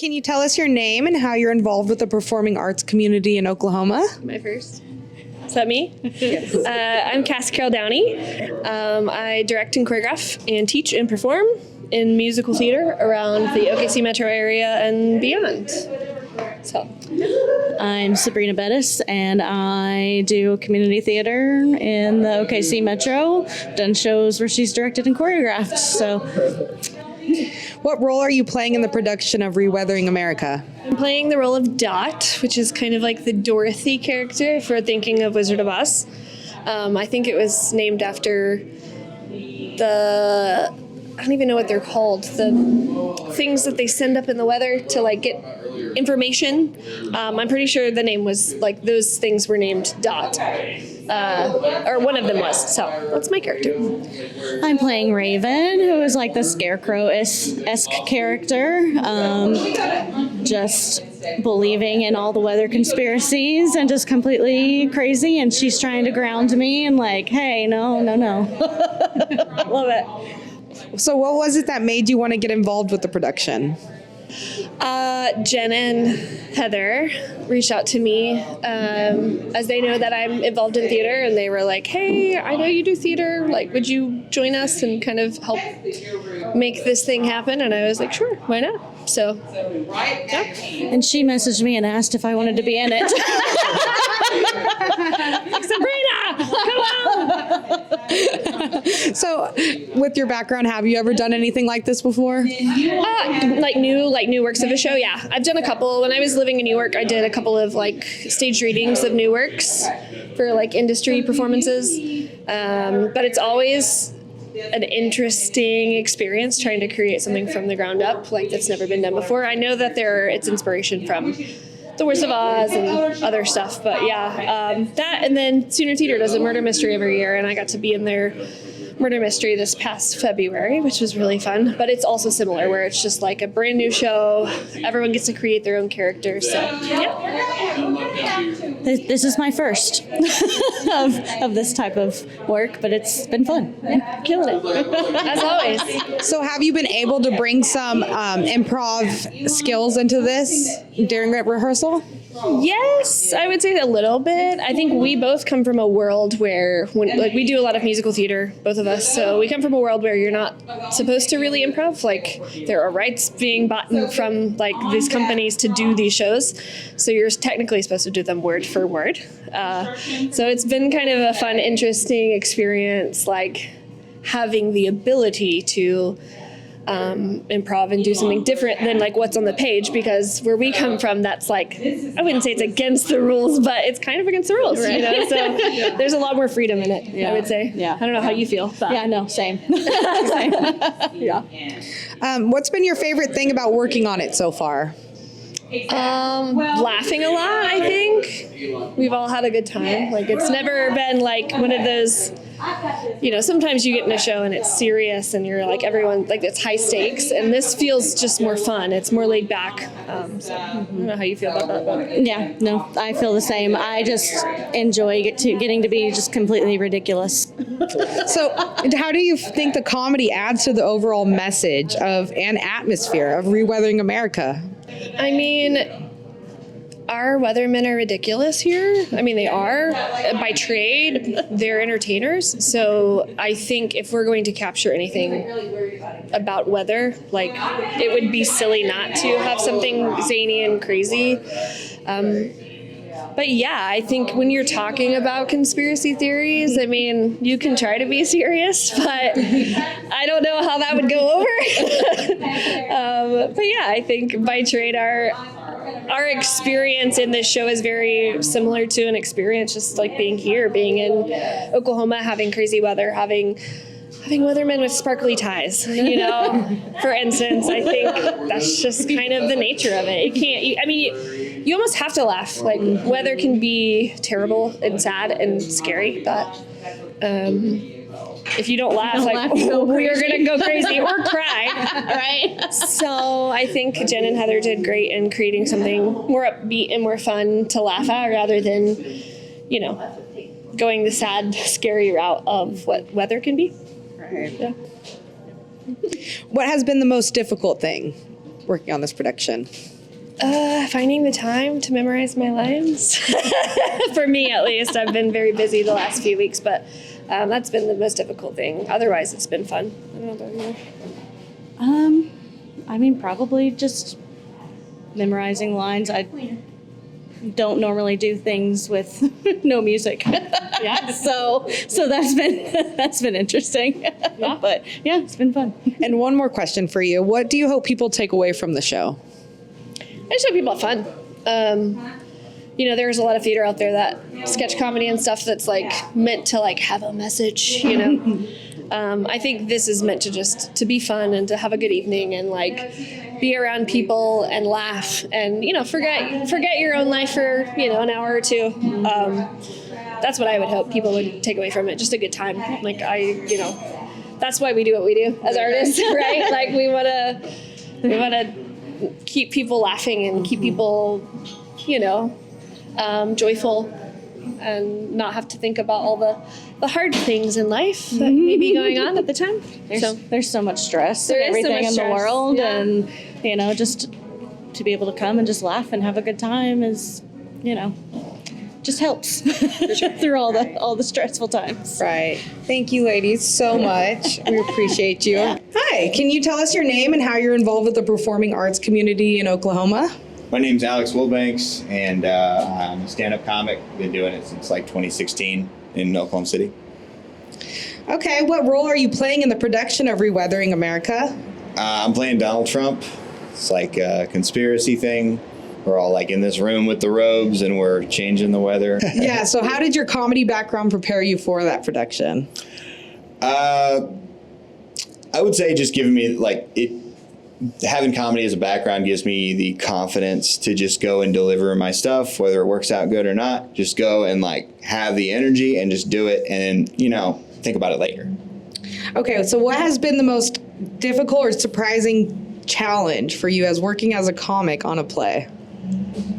Can you tell us your name and how you're involved with the performing arts community in Oklahoma? My first. Is that me? Yes. I'm Kassie Carroll Downey. I direct and choreograph and teach and perform in musical theater around the OKC metro area and beyond. So, I'm Sabrina Bettis, and I do community theater in the OKC metro. Done shows where she's directed and choreographed. So, What role are you playing in the production of Reweathering America? I'm playing the role of Dot, which is kind of like the Dorothy character for thinking of Wizard of Oz. I think it was named after I don't even know what they're called, the things that they send up in the weather to like get information. I'm pretty sure the name was like those things were named Dot, or one of them was. So that's my character. I'm playing Raven, who is like the Scarecrow-esque character, just believing in all the weather conspiracies and just completely crazy. And she's trying to ground me and like, hey, no. Love it. So what was it that made you want to get involved with the production? Jen and Heather reached out to me as they know that I'm involved in theater, and they were like, hey, I know you do theater, like, would you join us and kind of help make this thing happen? And I was like, sure, why not? So, yeah. And she messaged me and asked if I wanted to be in it. Sabrina, come on! So with your background, have you ever done anything like this before? Like new works of a show, yeah. I've done a couple. When I was living in New York, I did a couple of like staged readings of new works for like industry performances. But it's always an interesting experience trying to create something from the ground up, like that's never been done before. I know that it's inspiration from The Wizard of Oz and other stuff, but yeah, that, and then Sooner Theater does a murder mystery every year, and I got to be in their murder mystery this past February, which was really fun. But it's also similar, where it's just like a brand new show. Everyone gets to create their own characters. So yeah. This is my first of this type of work, but it's been fun. Yeah, killing it, as always. So have you been able to bring some improv skills into this during rehearsal? Yes, I would say a little bit. I think we both come from a world where, we do a lot of musical theater, both of us. So we come from a world where you're not supposed to really improv. Like, there are rights being bought from like these companies to do these shows. So you're technically supposed to do them word for word. So it's been kind of a fun, interesting experience, like having the ability to improv and do something different than like what's on the page, because where we come from, that's like, I wouldn't say it's against the rules, but it's kind of against the rules, right? You know? So there's a lot more freedom in it, I would say. Yeah. I don't know how you feel. But. Yeah, no, same. Same. Yeah. What's been your favorite thing about working on it so far? Laughing a lot, I think. We've all had a good time. Like, it's never been like one of those, sometimes you get in a show and it's serious and you're like, everyone, like, it's high stakes, and this feels just more fun. It's more laid back. So I don't know how you feel about that. But. Yeah, no, I feel the same. I just enjoy getting to be just completely ridiculous. So how do you think the comedy adds to the overall message and atmosphere of Reweathering America? I mean, our weathermen are ridiculous here. I mean, they are. By trade, they're entertainers. So I think if we're going to capture anything about weather, like, it would be silly not to have something zany and crazy. But yeah, I think when you're talking about conspiracy theories, I mean, you can try to be serious, but I don't know how that would go over. But yeah, I think by trade, our experience in this show is very similar to an experience just like being here, being in Oklahoma, having crazy weather, having weathermen with sparkly ties, for instance. I think that's just kind of the nature of it. You almost have to laugh. Like, weather can be terrible and sad and scary, but if you don't laugh, we're going to go crazy or cry. Right? So I think Jen and Heather did great in creating something more upbeat and more fun to laugh at, rather than, going the sad, scary route of what weather can be. Right. Yeah. What has been the most difficult thing working on this production? Finding the time to memorize my lines. For me, at least. I've been very busy the last few weeks, but that's been the most difficult thing. Otherwise, it's been fun. I don't know about you. I mean, probably just memorizing lines. I don't normally do things with no music. Yeah. So that's been interesting. Yeah. But yeah, it's been fun. And one more question for you. What do you hope people take away from the show? I just hope people have fun. There's a lot of theater out there, that sketch comedy and stuff that's like meant to like have a message, I think this is meant to be fun and to have a good evening and like be around people and laugh and, forget your own life for, an hour or two. That's what I would hope people would take away from it. Just a good time. Like that's why we do what we do as artists, right? Like we want to keep people laughing and keep people, joyful and not have to think about all the hard things in life that may be going on at the time. There's so much stress and There is so everything much in the stress, world, yeah. and just to be able to come and just laugh and have a good time is, just helps through all the stressful times. Right. Thank you, ladies, so much. We appreciate you. Hi, can you tell us your name and how you're involved with the performing arts community in Oklahoma? My name's Alex Wilbanks, and I'm a stand-up comic. Been doing it since like 2016 in Oklahoma City. Okay, what role are you playing in the production of Reweathering America? I'm playing Donald Trump. It's like a conspiracy thing. We're all like in this room with the robes, and we're changing the weather. Yeah, so how did your comedy background prepare you for that production? I would say just giving me having comedy as a background gives me the confidence to just go and deliver my stuff, whether it works out good or not. Just go and have the energy and just do it, and think about it later. Okay, so what has been the most difficult or surprising challenge for you as working as a comic on a play?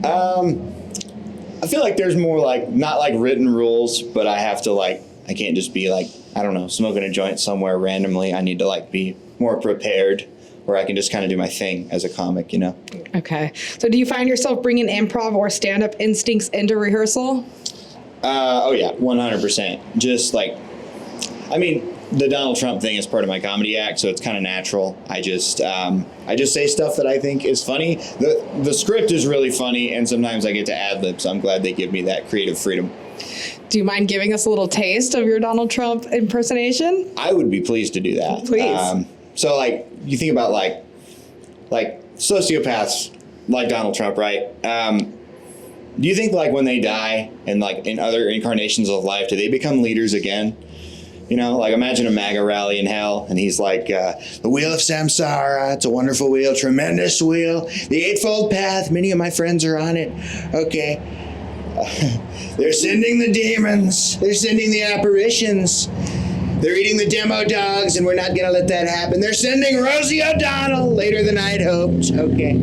I feel like there's more not written rules, but I have to I can't just be smoking a joint somewhere randomly. I need to be more prepared, where I can just kind of do my thing as a comic, Okay, so do you find yourself bringing improv or stand-up instincts into rehearsal? Oh yeah, 100%. Just the Donald Trump thing is part of my comedy act, so it's kind of natural. I just say stuff that I think is funny. The script is really funny, and sometimes I get to ad-lib, so I'm glad they give me that creative freedom. Do you mind giving us a little taste of your Donald Trump impersonation? I would be pleased to do that. Please. So you think about sociopaths like Donald Trump, right? Do you think when they die and in other incarnations of life, do they become leaders again? Imagine a MAGA rally in hell, and he's the wheel of samsara, it's a wonderful wheel, tremendous wheel, the eightfold path, many of my friends are on it. Okay. They're sending the demons, they're sending the apparitions, they're eating the demo dogs, and we're not going to let that happen. They're sending Rosie O'Donnell later than I'd hoped. Okay.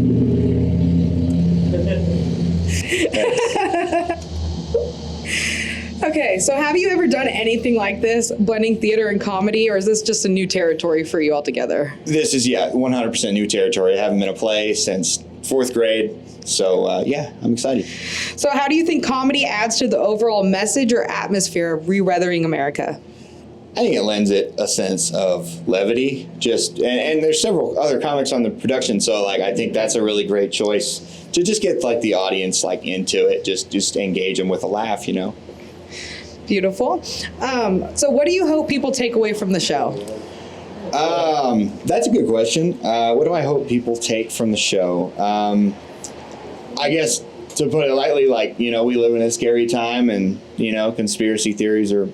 Okay, so have you ever done anything like this, blending theater and comedy, or is this just a new territory for you altogether? This is, 100% new territory. I haven't been a play since fourth grade, so I'm excited. So how do you think comedy adds to the overall message or atmosphere of Reweathering America? I think it lends it a sense of levity, and there's several other comics on the production, so I think that's a really great choice to just get the audience into it, just engage them with a laugh, Beautiful. So what do you hope people take away from the show? That's a good question. What do I hope people take from the show? I guess, to put it lightly, we live in a scary time, and, conspiracy theories are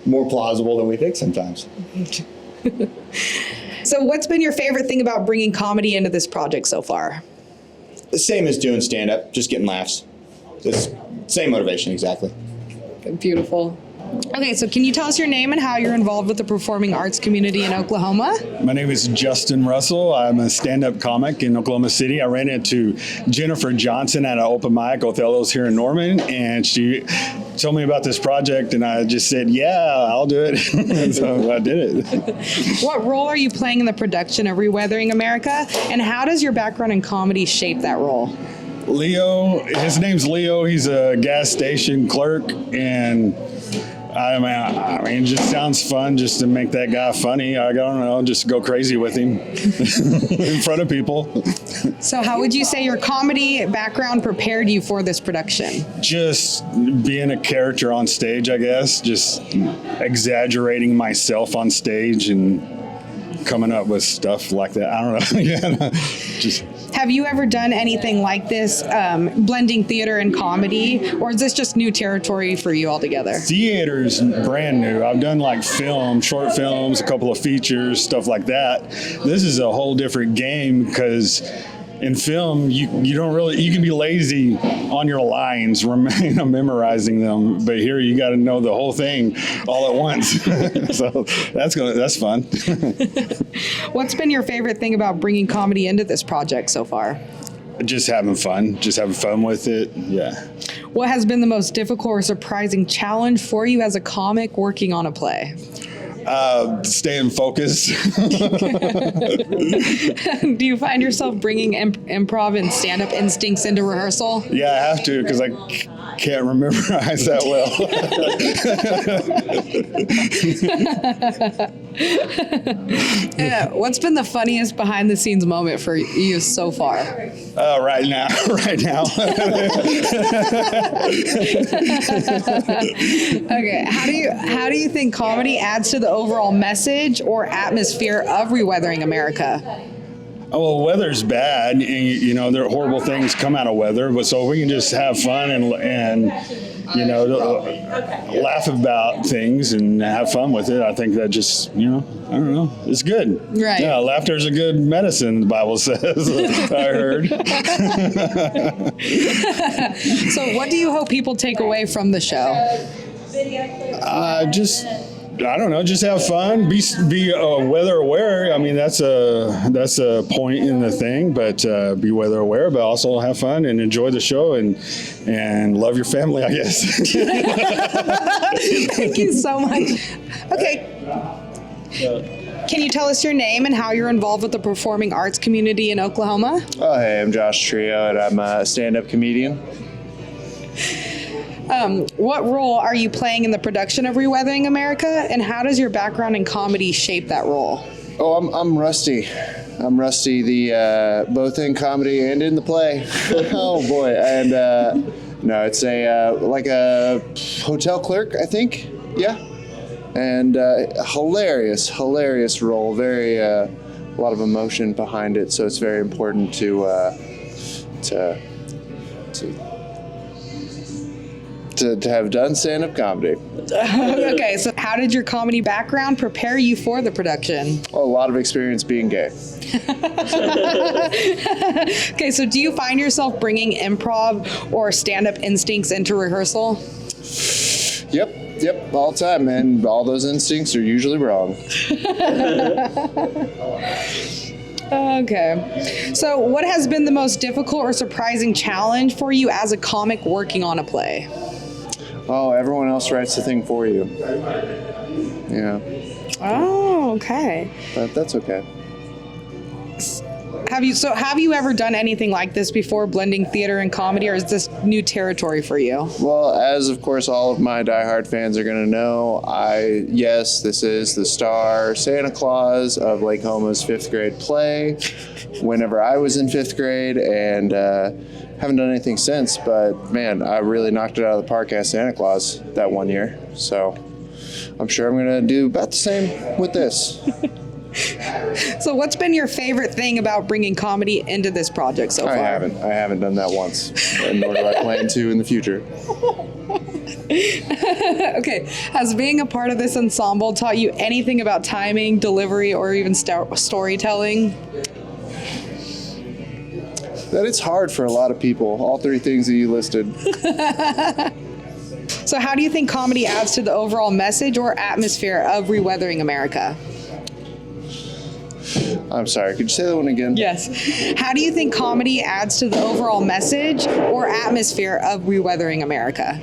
more plausible than we think sometimes. So what's been your favorite thing about bringing comedy into this project so far? The same as doing stand-up, just getting laughs. Just same motivation, exactly. Beautiful. Okay, so can you tell us your name and how you're involved with the performing arts community in Oklahoma? My name is Justin Russell. I'm a stand-up comic in Oklahoma City. I ran into Jennifer Johnson at an open mic, Othello's here in Norman, and she told me about this project, and I just said, yeah, I'll do it. So I did it. What role are you playing in the production of Reweathering America, and how does your background in comedy shape that role? Leo, his name's Leo. He's a gas station clerk, and I mean, it just sounds fun just to make that guy funny. I don't know, just go crazy with him in front of people. So how would you say your comedy background prepared you for this production? Just being a character on stage, I guess. Just exaggerating myself on stage and coming up with stuff like that. I don't know. Yeah, just. Have you ever done anything like this, blending theater and comedy, or is this just new territory for you altogether? Theater's brand new. I've done like film, short films, a couple of features, stuff like that. This is a whole different game because in film, you don't really, you can be lazy on your lines, memorizing them, but here you got to know the whole thing all at once. So that's fun. What's been your favorite thing about bringing comedy into this project so far? Just having fun with it. Yeah. What has been the most difficult or surprising challenge for you as a comic working on a play? Staying focused. Do you find yourself bringing improv and stand-up instincts into rehearsal? Yeah, I have to because I can't memorize that well. What's been the funniest behind-the-scenes moment for you so far? Right now. Okay, how do you think comedy adds to the overall message or atmosphere of Reweathering America? Oh, well, weather's bad, and you know there are horrible things come out of weather. But so if we can just have fun and you know laugh about things and have fun with it, I think that just I don't know, it's good. Right. Yeah, laughter's a good medicine. The Bible says. I heard. So, what do you hope people take away from the show? I don't know. Just have fun. Be weather aware. I mean, that's a point in the thing. But be weather aware, but also have fun and enjoy the show and love your family, I guess. Thank you so much. Okay. Can you tell us your name and how you're involved with the performing arts community in Oklahoma? Oh, hey, I'm Josh Trillo, and I'm a stand-up comedian. What role are you playing in the production of Reweathering America, and how does your background in comedy shape that role? Oh, I'm Rusty. I'm Rusty, both in comedy and in the play. Oh boy! And no, it's like a hotel clerk, I think. Yeah, and hilarious role. Very a lot of emotion behind it, so it's very important to have done stand-up comedy. Okay, so how did your comedy background prepare you for the production? Well, a lot of experience being gay. Okay, so do you find yourself bringing improv or stand-up instincts into rehearsal? Yep, all the time, and all those instincts are usually wrong. Okay. So what has been the most difficult or surprising challenge for you as a comic working on a play? Oh, everyone else writes the thing for you. Yeah. Oh, okay. But that's okay. Have you ever done anything like this before, blending theater and comedy, or is this new territory for you? Well, as of course all of my diehard fans are going to know, this is the star Santa Claus of Lake Homa's 5th grade play whenever I was in 5th grade, and haven't done anything since, but man, I really knocked it out of the park as Santa Claus that one year. So I'm sure I'm going to do about the same with this. So what's been your favorite thing about bringing comedy into this project so far? I haven't done that once, and nor do I plan to in the future. Okay, has being a part of this ensemble taught you anything about timing, delivery, or even storytelling? That it's hard for a lot of people, all 3 things that you listed. So how do you think comedy adds to the overall message or atmosphere of Reweathering America? I'm sorry, could you say that one again? Yes. How do you think comedy adds to the overall message or atmosphere of Reweathering America?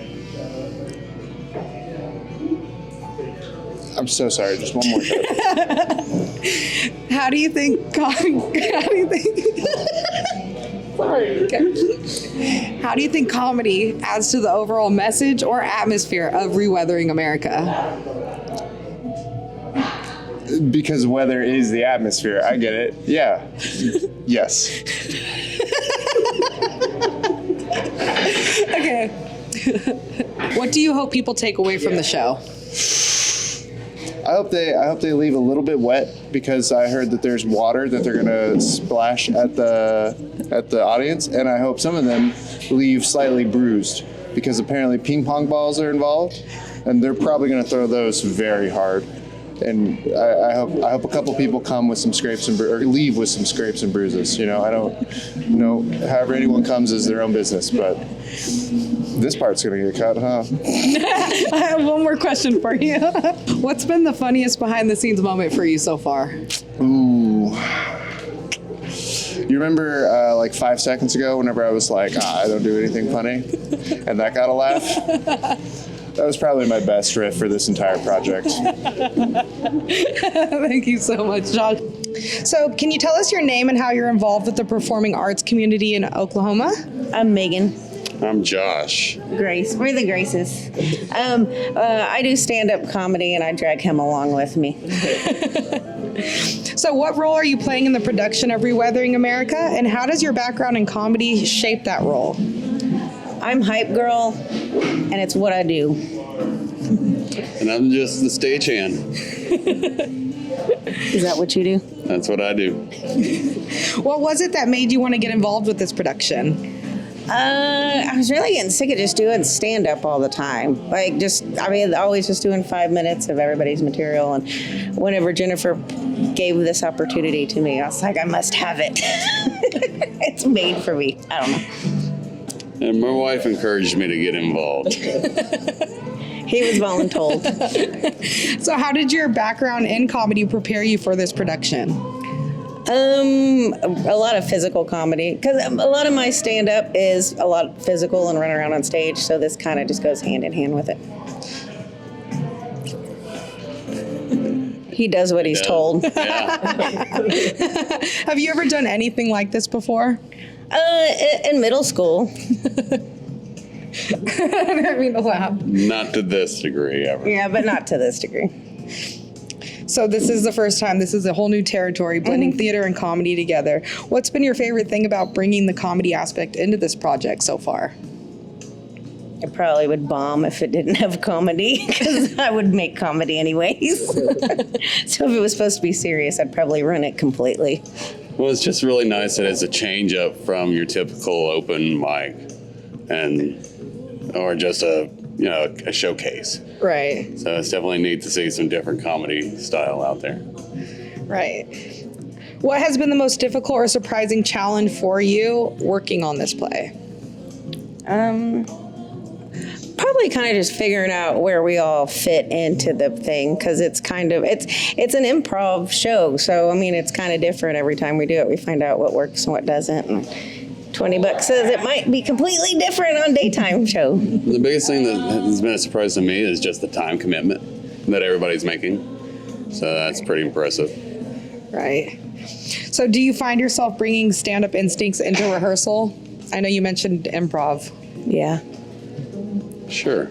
I'm so sorry. Just one more time. How do you think? Sorry. How do you think comedy adds to the overall message or atmosphere of Reweathering America? Because weather is the atmosphere. I get it. Yeah. Yes. Okay. What do you hope people take away from the show? I hope they leave a little bit wet, because I heard that there's water that they're gonna splash at the audience, and I hope some of them leave slightly bruised, because apparently ping pong balls are involved, and they're probably gonna throw those very hard. And I hope a couple people come with some scrapes or leave with some scrapes and bruises. You know, I don't know. However anyone comes is their own business, but this part's gonna get cut, huh? I have one more question for you. What's been the funniest behind the scenes moment for you so far? Ooh. You remember like 5 seconds ago whenever I was like, I don't do anything funny, and that got a laugh? That was probably my best riff for this entire project. Thank you so much, Josh. So can you tell us your name and how you're involved with the performing arts community in Oklahoma? I'm Megan. I'm Josh. Grace. We're the Graces. I do stand-up comedy, and I drag him along with me. So what role are you playing in the production of Reweathering America, and how does your background in comedy shape that role? I'm hype girl, and it's what I do. And I'm just the stagehand. Is that what you do? That's what I do. What was it that made you want to get involved with this production? I was really getting sick of just doing stand-up all the time. Always just doing 5 minutes of everybody's material. And whenever Jennifer gave this opportunity to me, I was like, I must have it. It's made for me. I don't know. And my wife encouraged me to get involved. He was voluntold. So how did your background in comedy prepare you for this production? A lot of physical comedy, because a lot of my stand-up is a lot physical and running around on stage, so this kind of just goes hand in hand with it. He does what he's told. Yeah. Have you ever done anything like this before? In middle school. I didn't mean to laugh. Not to this degree ever. Yeah, but not to this degree. So this is the first time. This is a whole new territory, blending theater and comedy together. What's been your favorite thing about bringing the comedy aspect into this project so far? It probably would bomb if it didn't have comedy, because I would make comedy anyways. So if it was supposed to be serious, I'd probably run it completely. Well, it's just really nice that it's a change up from your typical open mic or just a showcase. Right. So it's definitely neat to see some different comedy style out there. Right. What has been the most difficult or surprising challenge for you working on this play? Probably kind of just figuring out where we all fit into the thing, because it's an improv show, so I mean it's kind of different every time we do it. We find out what works and what doesn't. And $20 says it might be completely different on daytime show. The biggest thing that has been a surprise to me is just the time commitment that everybody's making. So that's pretty impressive. Right. So do you find yourself bringing stand-up instincts into rehearsal? I know you mentioned improv. Yeah. Sure.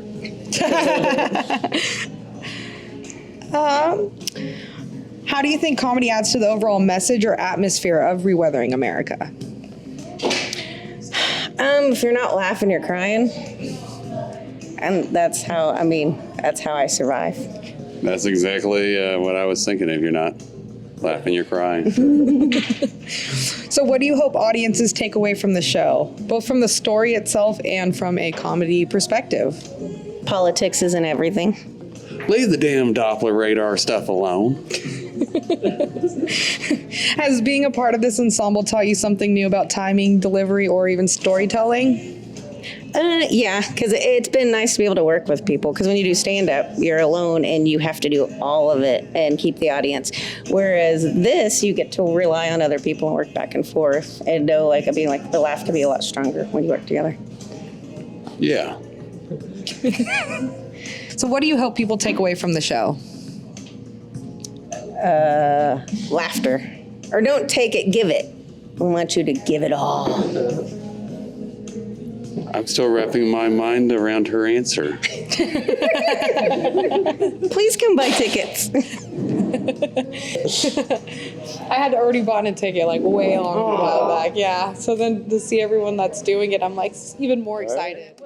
How do you think comedy adds to the overall message or atmosphere of Reweathering America? If you're not laughing, you're crying. And that's how I survive. That's exactly what I was thinking. If you're not laughing, you're crying. So what do you hope audiences take away from the show, both from the story itself and from a comedy perspective? Politics isn't everything. Leave the damn Doppler radar stuff alone. Has being a part of this ensemble taught you something new about timing, delivery, or even storytelling? Yeah, because it's been nice to be able to work with people, because when you do stand-up, you're alone and you have to do all of it and keep the audience. Whereas this, you get to rely on other people and work back and forth and know, the laugh can be a lot stronger when you work together. Yeah. So what do you hope people take away from the show? laughter. Or don't take it, give it. We want you to give it all. I'm still wrapping my mind around her answer. Please come buy tickets. I had already bought a ticket like way long a while back. Yeah. So then to see everyone that's doing it, I'm like even more excited.